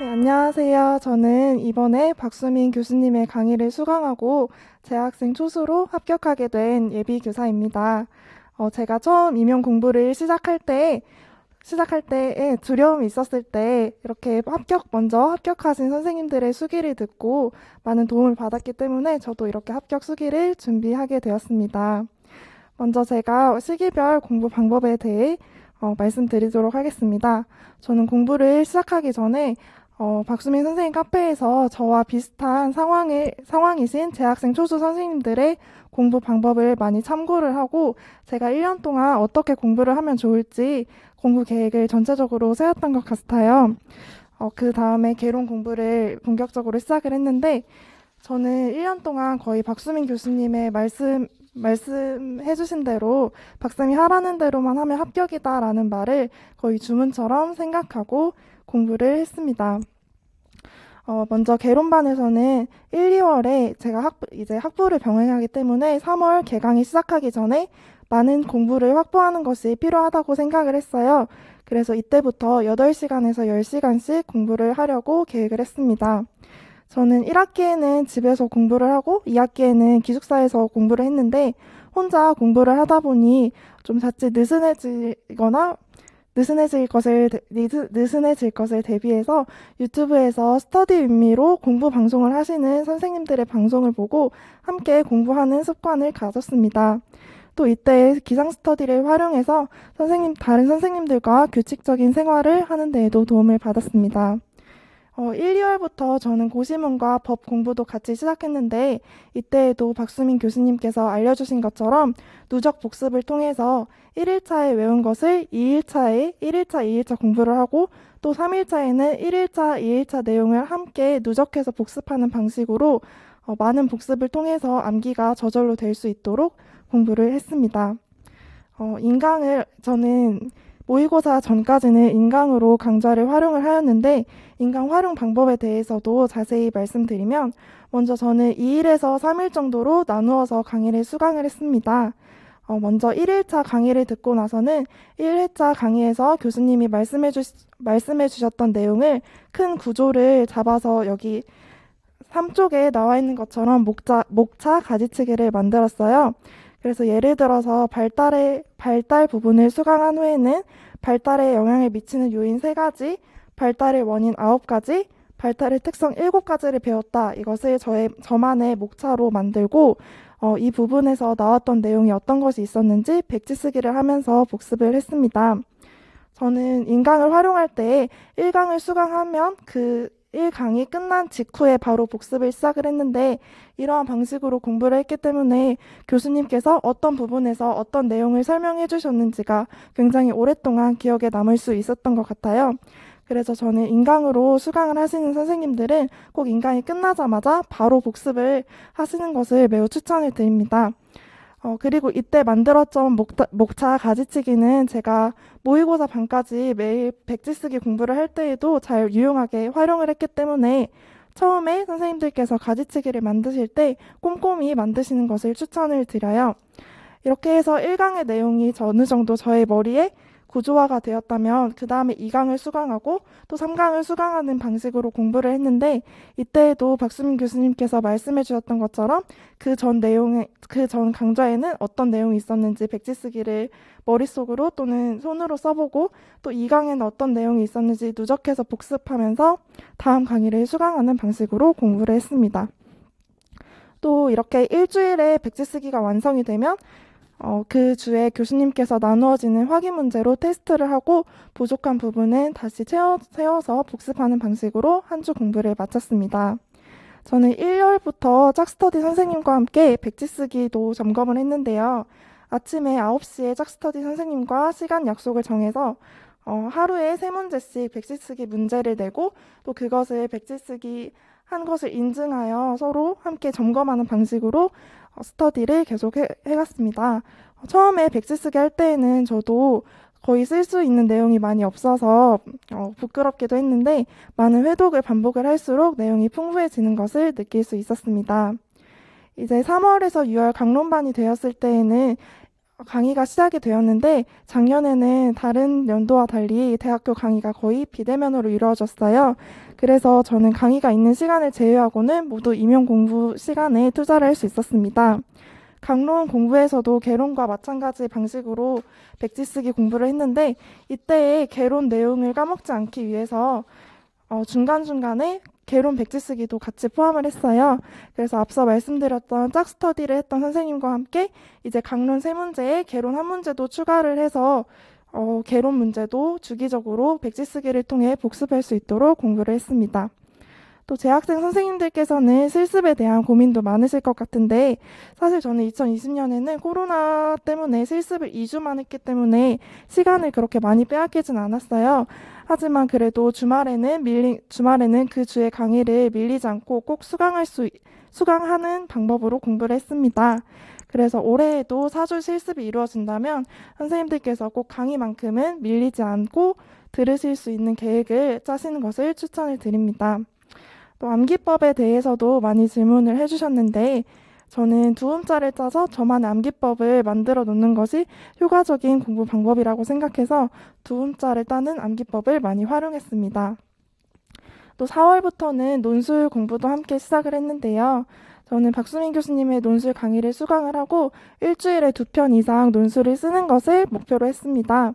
네, 안녕하세요. 저는 이번에 박수민 교수님의 강의를 수강하고 재학생 초수로 합격하게 된 예비교사입니다. 제가 처음 임용 공부를 시작할 때에 두려움이 있었을 때 이렇게 먼저 합격하신 선생님들의 수기를 듣고 많은 도움을 받았기 때문에 저도 이렇게 합격 수기를 준비하게 되었습니다. 먼저 제가 시기별 공부 방법에 대해 말씀드리도록 하겠습니다. 저는 공부를 시작하기 전에 박수민 선생님 카페에서 저와 비슷한 상황이신 재학생 초수 선생님들의 공부 방법을 많이 참고를 하고 제가 1년 동안 어떻게 공부를 하면 좋을지 공부 계획을 전체적으로 세웠던 것 같아요. 그 다음에 개론 공부를 본격적으로 시작을 했는데 저는 1년 동안 거의 박수민 교수님의 말씀해주신 대로 박쌤이 하라는 대로만 하면 합격이다라는 말을 거의 주문처럼 생각하고 공부를 했습니다. 먼저 개론반에서는 1, 2월에 제가 이제 학부를 병행하기 때문에 3월 개강이 시작하기 전에 많은 공부를 확보하는 것이 필요하다고 생각을 했어요. 그래서 이때부터 8시간에서 10시간씩 공부를 하려고 계획을 했습니다. 저는 1학기에는 집에서 공부를 하고 2학기에는 기숙사에서 공부를 했는데 혼자 공부를 하다 보니 좀 자칫 느슨해질 것을 대비해서 유튜브에서 스터디 윗미로 공부 방송을 하시는 선생님들의 방송을 보고 함께 공부하는 습관을 가졌습니다. 또 이때 기상 스터디를 활용해서 다른 선생님들과 규칙적인 생활을 하는 데에도 도움을 받았습니다. 1, 2월부터 저는 고시문과 법 공부도 같이 시작했는데 이때에도 박수민 교수님께서 알려주신 것처럼 누적 복습을 통해서 1일차에 외운 것을 2일차에 1일차, 2일차 공부를 하고 또 3일차에는 1일차, 2일차 내용을 함께 누적해서 복습하는 방식으로 많은 복습을 통해서 암기가 저절로 될 수 있도록 공부를 했습니다. 저는 모의고사 전까지는 인강으로 강좌를 활용을 하였는데 인강 활용 방법에 대해서도 자세히 말씀드리면 먼저 저는 2일에서 3일 정도로 나누어서 강의를 수강을 했습니다. 먼저 1일차 강의를 듣고 나서는 1회차 강의에서 교수님이 말씀해 주셨던 내용을 큰 구조를 잡아서 여기 3쪽에 나와 있는 것처럼 목차 가지치기를 만들었어요. 그래서 예를 들어서 발달 부분을 수강한 후에는 발달에 영향을 미치는 요인 3가지, 발달의 원인 9가지, 발달의 특성 7가지를 배웠다. 이것을 저만의 목차로 만들고 이 부분에서 나왔던 내용이 어떤 것이 있었는지 백지 쓰기를 하면서 복습을 했습니다. 저는 인강을 활용할 때 1강을 수강하면 그 1강이 끝난 직후에 바로 복습을 시작을 했는데 이러한 방식으로 공부를 했기 때문에 교수님께서 어떤 부분에서 어떤 내용을 설명해 주셨는지가 굉장히 오랫동안 기억에 남을 수 있었던 것 같아요. 그래서 저는 인강으로 수강을 하시는 선생님들은 꼭 인강이 끝나자마자 바로 복습을 하시는 것을 매우 추천을 드립니다. 그리고 이때 만들었던 목차 가지치기는 제가 모의고사 반까지 매일 백지 쓰기 공부를 할 때에도 잘 유용하게 활용을 했기 때문에 처음에 선생님들께서 가지치기를 만드실 때 꼼꼼히 만드시는 것을 추천을 드려요. 이렇게 해서 1강의 내용이 어느 정도 저의 머리에 구조화가 되었다면 그 다음에 2강을 수강하고 또 3강을 수강하는 방식으로 공부를 했는데 이때에도 박수민 교수님께서 말씀해 주셨던 것처럼 그 전 강좌에는 어떤 내용이 있었는지 백지 쓰기를 머릿속으로 또는 손으로 써보고 또 2강에는 어떤 내용이 있었는지 누적해서 복습하면서 다음 강의를 수강하는 방식으로 공부를 했습니다. 또 이렇게 일주일에 백지 쓰기가 완성이 되면 그 주에 교수님께서 나누어지는 확인 문제로 테스트를 하고 부족한 부분은 다시 세워서 복습하는 방식으로 한 주 공부를 마쳤습니다. 저는 1월부터 짝스터디 선생님과 함께 백지 쓰기도 점검을 했는데요. 아침에 9시에 짝스터디 선생님과 시간 약속을 정해서 하루에 3문제씩 백지 쓰기 문제를 내고 또 그것을 백지 쓰기 한 것을 인증하여 서로 함께 점검하는 방식으로 스터디를 계속 해갔습니다. 처음에 백지 쓰기 할 때에는 저도 거의 쓸 수 있는 내용이 많이 없어서 부끄럽기도 했는데 많은 회독을 반복을 할수록 내용이 풍부해지는 것을 느낄 수 있었습니다. 이제 3월에서 6월 강론반이 되었을 때에는 강의가 시작이 되었는데 작년에는 다른 연도와 달리 대학교 강의가 거의 비대면으로 이루어졌어요. 그래서 저는 강의가 있는 시간을 제외하고는 모두 임용 공부 시간에 투자를 할 수 있었습니다. 강론 공부에서도 개론과 마찬가지 방식으로 백지 쓰기 공부를 했는데 이때의 개론 내용을 까먹지 않기 위해서 중간중간에 개론 백지 쓰기도 같이 포함을 했어요. 그래서 앞서 말씀드렸던 짝스터디를 했던 선생님과 함께 이제 강론 3문제에 개론 1문제도 추가를 해서 개론 문제도 주기적으로 백지 쓰기를 통해 복습할 수 있도록 공부를 했습니다. 또 재학생 선생님들께서는 실습에 대한 고민도 많으실 것 같은데 사실 저는 2020년에는 코로나 때문에 실습을 2주만 했기 때문에 시간을 그렇게 많이 빼앗기진 않았어요. 하지만 그래도 주말에는 그 주의 강의를 밀리지 않고 꼭 수강하는 방법으로 공부를 했습니다. 그래서 올해에도 4주 실습이 이루어진다면 선생님들께서 꼭 강의만큼은 밀리지 않고 들으실 수 있는 계획을 짜시는 것을 추천을 드립니다. 또 암기법에 대해서도 많이 질문을 해주셨는데 저는 두음자를 짜서 저만의 암기법을 만들어 놓는 것이 효과적인 공부 방법이라고 생각해서 두음자를 따는 암기법을 많이 활용했습니다. 또 4월부터는 논술 공부도 함께 시작을 했는데요. 저는 박수민 교수님의 논술 강의를 수강을 하고 일주일에 2편 이상 논술을 쓰는 것을 목표로 했습니다.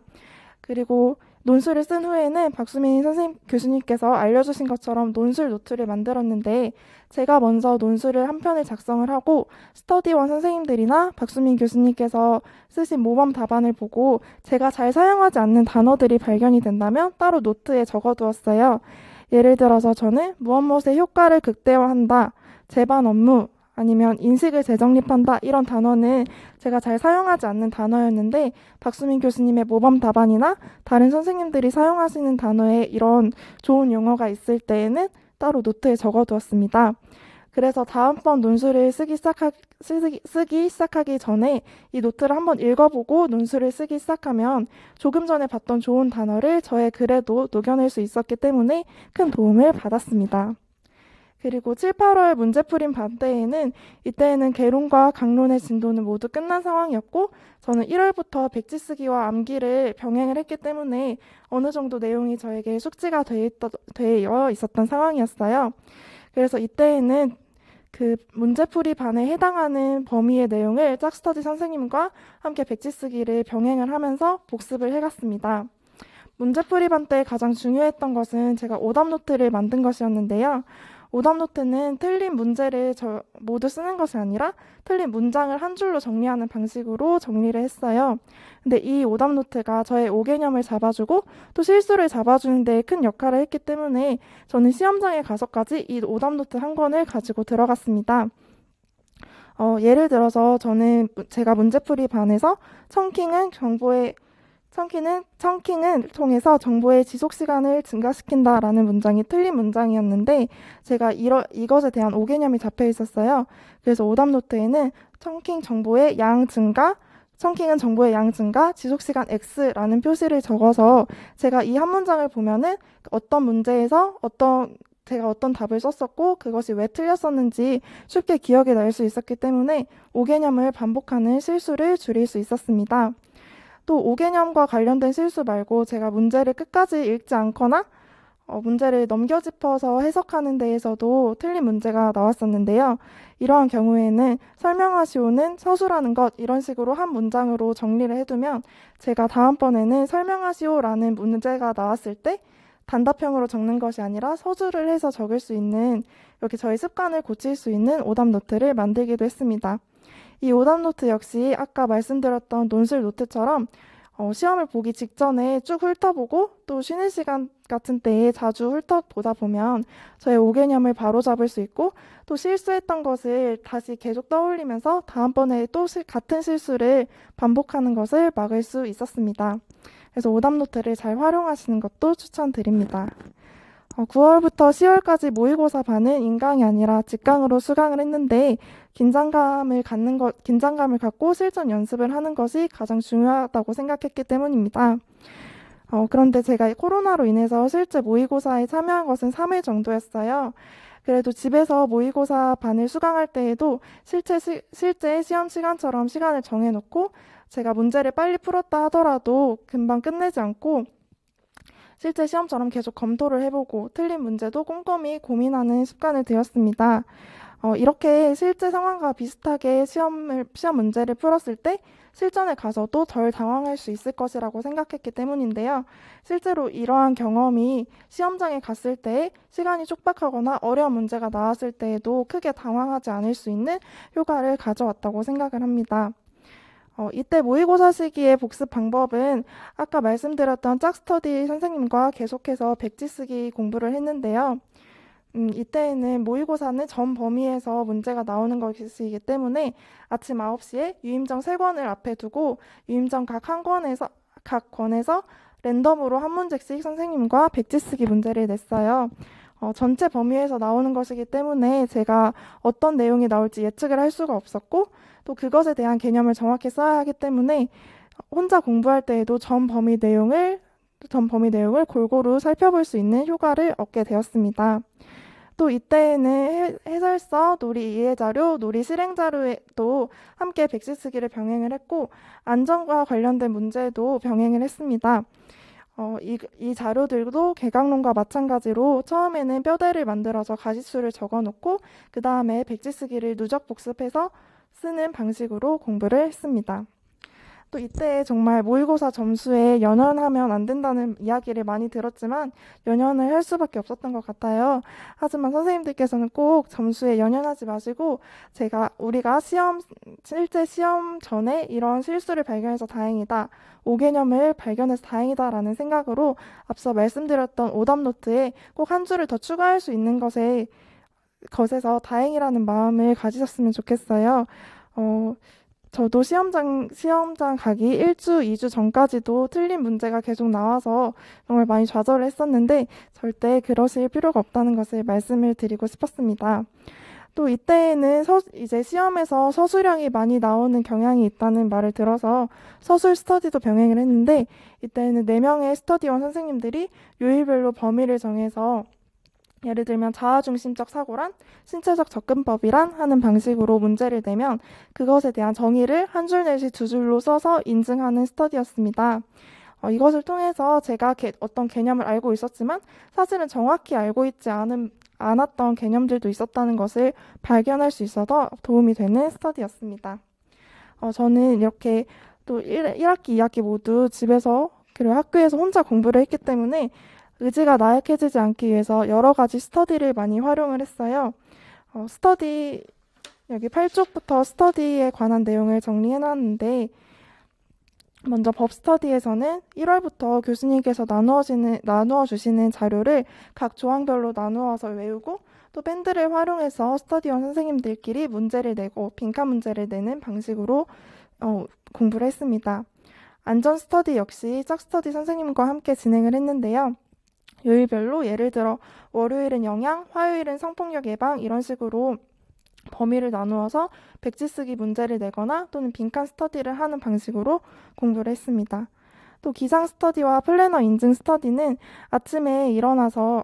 그리고 논술을 쓴 후에는 박수민 선생님 교수님께서 알려주신 것처럼 논술 노트를 만들었는데 제가 먼저 논술을 한 편을 작성을 하고 스터디원 선생님들이나 박수민 교수님께서 쓰신 모범 답안을 보고 제가 잘 사용하지 않는 단어들이 발견이 된다면 따로 노트에 적어두었어요. 예를 들어서 저는 무엇무엇의 효과를 극대화한다, 제반 업무, 아니면 인식을 재정립한다 이런 단어는 제가 잘 사용하지 않는 단어였는데 박수민 교수님의 모범 답안이나 다른 선생님들이 사용하시는 단어에 이런 좋은 용어가 있을 때에는 따로 노트에 적어두었습니다. 그래서 다음번 논술을 쓰기 시작하기 전에 이 노트를 한번 읽어보고 논술을 쓰기 시작하면 조금 전에 봤던 좋은 단어를 저의 글에도 녹여낼 수 있었기 때문에 큰 도움을 받았습니다. 그리고 7, 8월 문제풀이 반 때에는 이때에는 개론과 강론의 진도는 모두 끝난 상황이었고 저는 1월부터 백지 쓰기와 암기를 병행을 했기 때문에 어느 정도 내용이 저에게 숙지가 되어 있었던 상황이었어요. 그래서 이때에는 그 문제풀이 반에 해당하는 범위의 내용을 짝스터디 선생님과 함께 백지 쓰기를 병행을 하면서 복습을 해갔습니다. 문제풀이 반 때 가장 중요했던 것은 제가 오답 노트를 만든 것이었는데요. 오답 노트는 틀린 문제를 모두 쓰는 것이 아니라 틀린 문장을 한 줄로 정리하는 방식으로 정리를 했어요. 근데 이 오답 노트가 저의 오개념을 잡아주고 또 실수를 잡아주는 데 큰 역할을 했기 때문에 저는 시험장에 가서까지 이 오답 노트 한 권을 가지고 들어갔습니다. 예를 들어서 제가 문제풀이 반에서 청킹은 통해서 정보의 지속시간을 증가시킨다라는 문장이 틀린 문장이었는데 제가 이것에 대한 오개념이 잡혀 있었어요. 그래서 오답 노트에는 청킹은 정보의 양 증가, 지속시간 X라는 표시를 적어서 제가 이 한 문장을 보면은 어떤 문제에서 제가 어떤 답을 썼었고 그것이 왜 틀렸었는지 쉽게 기억이 날 수 있었기 때문에 오개념을 반복하는 실수를 줄일 수 있었습니다. 또 오개념과 관련된 실수 말고 제가 문제를 끝까지 읽지 않거나 문제를 넘겨짚어서 해석하는 데에서도 틀린 문제가 나왔었는데요. 이러한 경우에는 설명하시오는 서술하는 것 이런 식으로 한 문장으로 정리를 해두면 제가 다음번에는 설명하시오라는 문제가 나왔을 때 단답형으로 적는 것이 아니라 서술을 해서 적을 수 있는 이렇게 저희 습관을 고칠 수 있는 오답 노트를 만들기도 했습니다. 이 오답 노트 역시 아까 말씀드렸던 논술 노트처럼 시험을 보기 직전에 쭉 훑어보고 또 쉬는 시간 같은 때에 자주 훑어보다 보면 저의 오개념을 바로잡을 수 있고 또 실수했던 것을 다시 계속 떠올리면서 다음번에 또 같은 실수를 반복하는 것을 막을 수 있었습니다. 그래서 오답 노트를 잘 활용하시는 것도 추천드립니다. 9월부터 10월까지 모의고사 반은 인강이 아니라 직강으로 수강을 했는데 긴장감을 갖고 실전 연습을 하는 것이 가장 중요하다고 생각했기 때문입니다. 그런데 제가 코로나로 인해서 실제 모의고사에 참여한 것은 3일 정도였어요. 그래도 집에서 모의고사 반을 수강할 때에도 실제 시험 시간처럼 시간을 정해놓고 제가 문제를 빨리 풀었다 하더라도 금방 끝내지 않고 실제 시험처럼 계속 검토를 해보고 틀린 문제도 꼼꼼히 고민하는 습관을 들였습니다. 이렇게 실제 상황과 비슷하게 시험 문제를 풀었을 때 실전에 가서도 덜 당황할 수 있을 것이라고 생각했기 때문인데요. 실제로 이러한 경험이 시험장에 갔을 때 시간이 촉박하거나 어려운 문제가 나왔을 때에도 크게 당황하지 않을 수 있는 효과를 가져왔다고 생각을 합니다. 이때 모의고사 시기의 복습 방법은 아까 말씀드렸던 짝스터디 선생님과 계속해서 백지 쓰기 공부를 했는데요. 이때에는 모의고사는 전 범위에서 문제가 나오는 것이기 때문에 아침 9시에 유임정 3권을 앞에 두고 유임정 각 권에서 랜덤으로 한 문제씩 선생님과 백지 쓰기 문제를 냈어요. 전체 범위에서 나오는 것이기 때문에 제가 어떤 내용이 나올지 예측을 할 수가 없었고 또 그것에 대한 개념을 정확히 써야 하기 때문에 혼자 공부할 때에도 전 범위 내용을 골고루 살펴볼 수 있는 효과를 얻게 되었습니다. 또 이때에는 해설서, 놀이 이해자료, 놀이 실행자료에도 함께 백지 쓰기를 병행을 했고 안전과 관련된 문제도 병행을 했습니다. 이 자료들도 개강론과 마찬가지로 처음에는 뼈대를 만들어서 가지수를 적어놓고 그 다음에 백지 쓰기를 누적 복습해서 쓰는 방식으로 공부를 했습니다. 또 이때 정말 모의고사 점수에 연연하면 안 된다는 이야기를 많이 들었지만 연연을 할 수밖에 없었던 것 같아요. 하지만 선생님들께서는 꼭 점수에 연연하지 마시고 우리가 실제 시험 전에 이런 실수를 발견해서 다행이다. 오개념을 발견해서 다행이다라는 생각으로 앞서 말씀드렸던 오답노트에 꼭 한 줄을 더 추가할 수 있는 것에서 다행이라는 마음을 가지셨으면 좋겠어요. 저도 시험장 가기 1주, 2주 전까지도 틀린 문제가 계속 나와서 정말 많이 좌절을 했었는데 절대 그러실 필요가 없다는 것을 말씀을 드리고 싶었습니다. 또 이때에는 이제 시험에서 서술형이 많이 나오는 경향이 있다는 말을 들어서 서술 스터디도 병행을 했는데 이때는 4명의 스터디원 선생님들이 요일별로 범위를 정해서 예를 들면 자아중심적 사고란, 신체적 접근법이란 하는 방식으로 문제를 내면 그것에 대한 정의를 한 줄 내지 2줄로 써서 인증하는 스터디였습니다. 이것을 통해서 제가 어떤 개념을 알고 있었지만 사실은 정확히 알고 있지 않았던 개념들도 있었다는 것을 발견할 수 있어서 도움이 되는 스터디였습니다. 저는 이렇게 또 1학기, 2학기 모두 집에서 그리고 학교에서 혼자 공부를 했기 때문에 의지가 나약해지지 않기 위해서 여러 가지 스터디를 많이 활용을 했어요. 여기 8쪽부터 스터디에 관한 내용을 정리해놨는데 먼저 법 스터디에서는 1월부터 교수님께서 나누어 주시는 자료를 각 조항별로 나누어서 외우고 또 밴드를 활용해서 스터디원 선생님들끼리 문제를 내고 빈칸 문제를 내는 방식으로 공부를 했습니다. 안전 스터디 역시 짝스터디 선생님과 함께 진행을 했는데요. 요일별로 예를 들어 월요일은 영양, 화요일은 성폭력 예방 이런 식으로 범위를 나누어서 백지 쓰기 문제를 내거나 또는 빈칸 스터디를 하는 방식으로 공부를 했습니다. 또 기상 스터디와 플래너 인증 스터디는 아침에 일어나서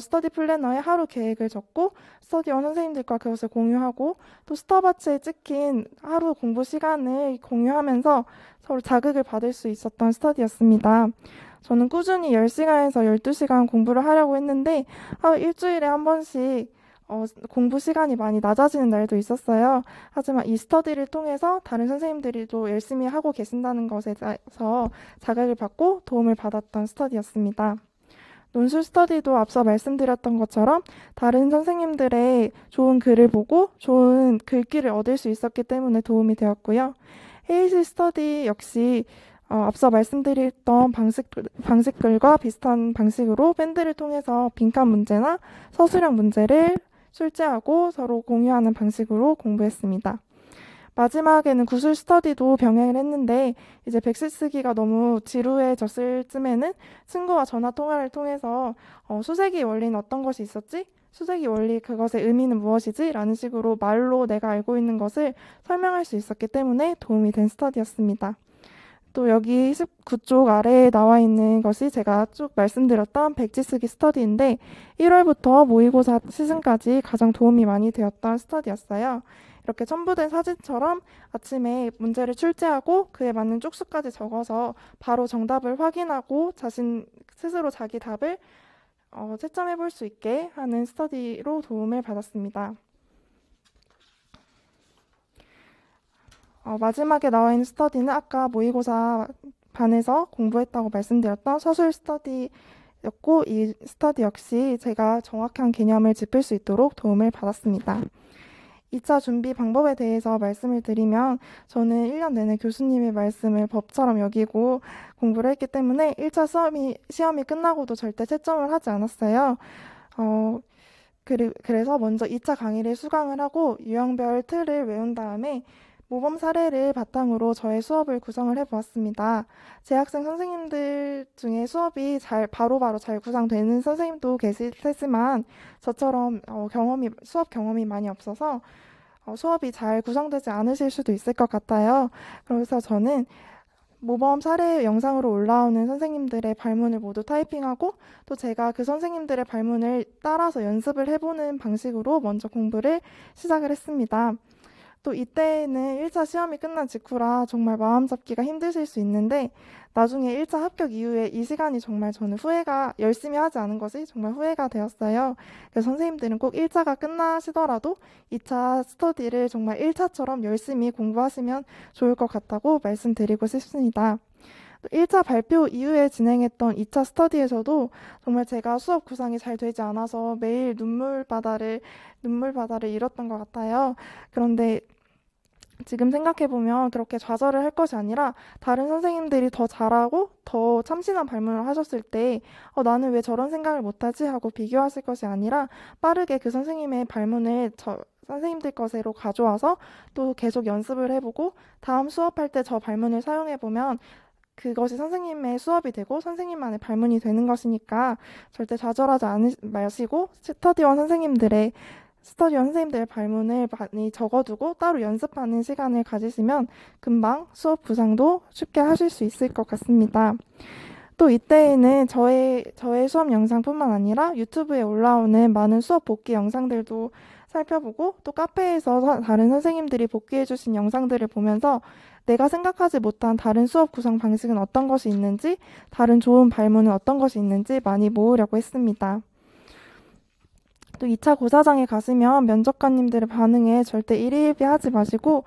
스터디 플래너에 하루 계획을 적고 스터디원 선생님들과 그것을 공유하고 또 스타바츠에 찍힌 하루 공부 시간을 공유하면서 서로 자극을 받을 수 있었던 스터디였습니다. 저는 꾸준히 10시간에서 12시간 공부를 하려고 했는데 일주일에 한 번씩 공부 시간이 많이 낮아지는 날도 있었어요. 하지만 이 스터디를 통해서 다른 선생님들도 열심히 하고 계신다는 것에 대해서 자극을 받고 도움을 받았던 스터디였습니다. 논술 스터디도 앞서 말씀드렸던 것처럼 다른 선생님들의 좋은 글을 보고 좋은 글귀를 얻을 수 있었기 때문에 도움이 되었고요. 헤이시 스터디 역시 앞서 말씀드렸던 방식들과 비슷한 방식으로 밴드를 통해서 빈칸 문제나 서술형 문제를 출제하고 서로 공유하는 방식으로 공부했습니다. 마지막에는 구술 스터디도 병행을 했는데 이제 백지 쓰기가 너무 지루해졌을 쯤에는 친구와 전화 통화를 통해서 수세기 원리는 어떤 것이 있었지? 수세기 원리 그것의 의미는 무엇이지? 라는 식으로 말로 내가 알고 있는 것을 설명할 수 있었기 때문에 도움이 된 스터디였습니다. 또 여기 19쪽 아래에 나와 있는 것이 제가 쭉 말씀드렸던 백지 쓰기 스터디인데 1월부터 모의고사 시즌까지 가장 도움이 많이 되었던 스터디였어요. 이렇게 첨부된 사진처럼 아침에 문제를 출제하고 그에 맞는 쪽수까지 적어서 바로 정답을 확인하고 자신 스스로 자기 답을 채점해 볼 수 있게 하는 스터디로 도움을 받았습니다. 마지막에 나와 있는 스터디는 아까 모의고사 반에서 공부했다고 말씀드렸던 서술 스터디였고, 이 스터디 역시 제가 정확한 개념을 짚을 수 있도록 도움을 받았습니다. 2차 준비 방법에 대해서 말씀을 드리면 저는 1년 내내 교수님의 말씀을 법처럼 여기고 공부를 했기 때문에 1차 시험이 끝나고도 절대 채점을 하지 않았어요. 그래서 먼저 2차 강의를 수강을 하고 유형별 틀을 외운 다음에 모범 사례를 바탕으로 저의 수업을 구성을 해보았습니다. 재학생 선생님들 중에 수업이 바로바로 잘 구성되는 선생님도 계실 테지만 저처럼 수업 경험이 많이 없어서 수업이 잘 구성되지 않으실 수도 있을 것 같아요. 그래서 저는 모범 사례 영상으로 올라오는 선생님들의 발문을 모두 타이핑하고 또 제가 그 선생님들의 발문을 따라서 연습을 해보는 방식으로 먼저 공부를 시작을 했습니다. 또 이때는 1차 시험이 끝난 직후라 정말 마음 잡기가 힘드실 수 있는데 나중에 1차 합격 이후에 이 시간이 정말 저는 열심히 하지 않은 것이 정말 후회가 되었어요. 그래서 선생님들은 꼭 1차가 끝나시더라도 2차 스터디를 정말 1차처럼 열심히 공부하시면 좋을 것 같다고 말씀드리고 싶습니다. 1차 발표 이후에 진행했던 2차 스터디에서도 정말 제가 수업 구상이 잘 되지 않아서 매일 눈물바다를 잃었던 것 같아요. 그런데 지금 생각해보면 그렇게 좌절을 할 것이 아니라 다른 선생님들이 더 잘하고 더 참신한 발문을 하셨을 때 나는 왜 저런 생각을 못하지 하고 비교하실 것이 아니라 빠르게 그 선생님의 발문을 선생님들 것으로 가져와서 또 계속 연습을 해보고 다음 수업할 때 저 발문을 사용해보면 그것이 선생님의 수업이 되고 선생님만의 발문이 되는 것이니까 절대 좌절하지 마시고 스터디원 선생님들의 발문을 많이 적어두고 따로 연습하는 시간을 가지시면 금방 수업 구상도 쉽게 하실 수 있을 것 같습니다. 또 이때에는 저의 수업 영상뿐만 아니라 유튜브에 올라오는 많은 수업 복귀 영상들도 살펴보고 또 카페에서 다른 선생님들이 복귀해주신 영상들을 보면서 내가 생각하지 못한 다른 수업 구성 방식은 어떤 것이 있는지, 다른 좋은 발문은 어떤 것이 있는지 많이 모으려고 했습니다. 또 2차 고사장에 가시면 면접관님들의 반응에 절대 일희일비하지 마시고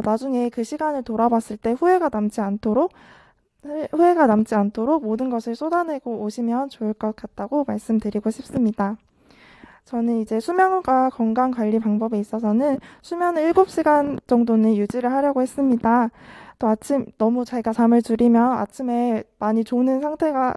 나중에 그 시간을 돌아봤을 때 후회가 남지 않도록 모든 것을 쏟아내고 오시면 좋을 것 같다고 말씀드리고 싶습니다. 저는 이제 수면과 건강 관리 방법에 있어서는 수면을 7시간 정도는 유지를 하려고 했습니다. 또 너무 제가 잠을 줄이면 아침에 많이 조는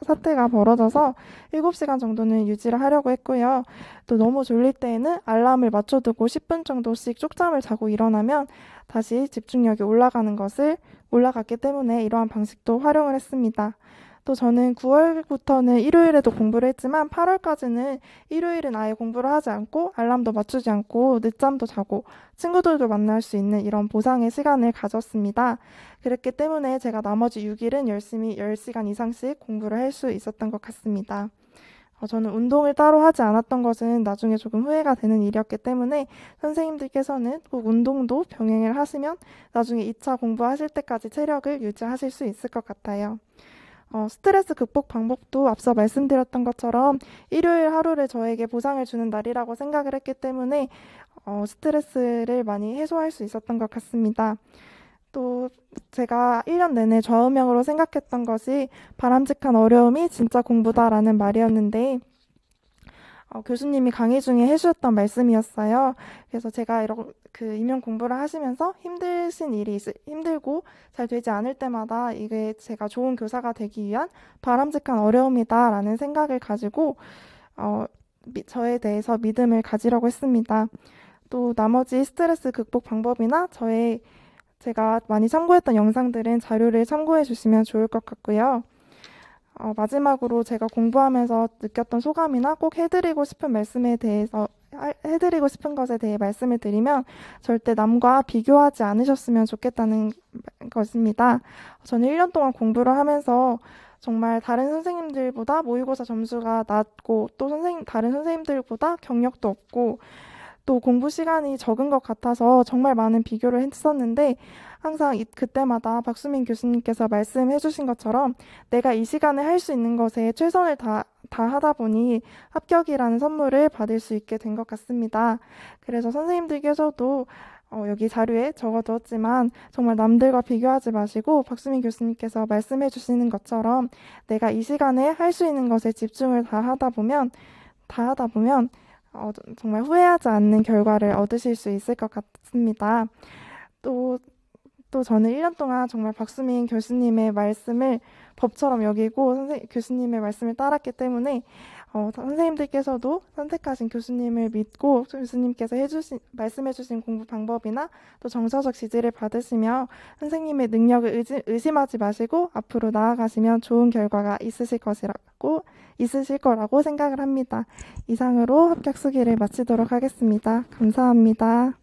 사태가 벌어져서 7시간 정도는 유지를 하려고 했고요. 또 너무 졸릴 때에는 알람을 맞춰두고 10분 정도씩 쪽잠을 자고 일어나면 다시 집중력이 올라갔기 때문에 이러한 방식도 활용을 했습니다. 또 저는 9월부터는 일요일에도 공부를 했지만 8월까지는 일요일은 아예 공부를 하지 않고 알람도 맞추지 않고 늦잠도 자고 친구들도 만날 수 있는 이런 보상의 시간을 가졌습니다. 그랬기 때문에 제가 나머지 6일은 열심히 10시간 이상씩 공부를 할 수 있었던 것 같습니다. 저는 운동을 따로 하지 않았던 것은 나중에 조금 후회가 되는 일이었기 때문에 선생님들께서는 꼭 운동도 병행을 하시면 나중에 2차 공부하실 때까지 체력을 유지하실 수 있을 것 같아요. 스트레스 극복 방법도 앞서 말씀드렸던 것처럼 일요일 하루를 저에게 보상을 주는 날이라고 생각을 했기 때문에 스트레스를 많이 해소할 수 있었던 것 같습니다. 또 제가 1년 내내 좌우명으로 생각했던 것이 바람직한 어려움이 진짜 공부다라는 말이었는데 교수님이 강의 중에 해주셨던 말씀이었어요. 그래서 제가 임용 공부를 하시면서 힘들고 잘 되지 않을 때마다 이게 제가 좋은 교사가 되기 위한 바람직한 어려움이다라는 생각을 가지고 저에 대해서 믿음을 가지려고 했습니다. 또 나머지 스트레스 극복 방법이나 제가 많이 참고했던 영상들은 자료를 참고해 주시면 좋을 것 같고요. 마지막으로 제가 공부하면서 느꼈던 소감이나 꼭 해드리고 싶은 것에 대해 말씀을 드리면 절대 남과 비교하지 않으셨으면 좋겠다는 것입니다. 저는 1년 동안 공부를 하면서 정말 다른 선생님들보다 모의고사 점수가 낮고 또 다른 선생님들보다 경력도 없고 또 공부 시간이 적은 것 같아서 정말 많은 비교를 했었는데 항상 그때마다 박수민 교수님께서 말씀해 주신 것처럼 내가 이 시간에 할 수 있는 것에 최선을 다 하다 보니 합격이라는 선물을 받을 수 있게 된 것 같습니다. 그래서 선생님들께서도 여기 자료에 적어두었지만 정말 남들과 비교하지 마시고 박수민 교수님께서 말씀해 주시는 것처럼 내가 이 시간에 할 수 있는 것에 집중을 다 하다 보면 정말 후회하지 않는 결과를 얻으실 수 있을 것 같습니다. 또, 또 저는 1년 동안 정말 박수민 교수님의 말씀을 법처럼 여기고 교수님의 말씀을 따랐기 때문에 선생님들께서도 선택하신 교수님을 믿고 교수님께서 말씀해주신 공부 방법이나 또 정서적 지지를 받으시며 선생님의 능력을 의심하지 마시고 앞으로 나아가시면 좋은 결과가 있으실 거라고 생각을 합니다. 이상으로 합격 수기를 마치도록 하겠습니다. 감사합니다.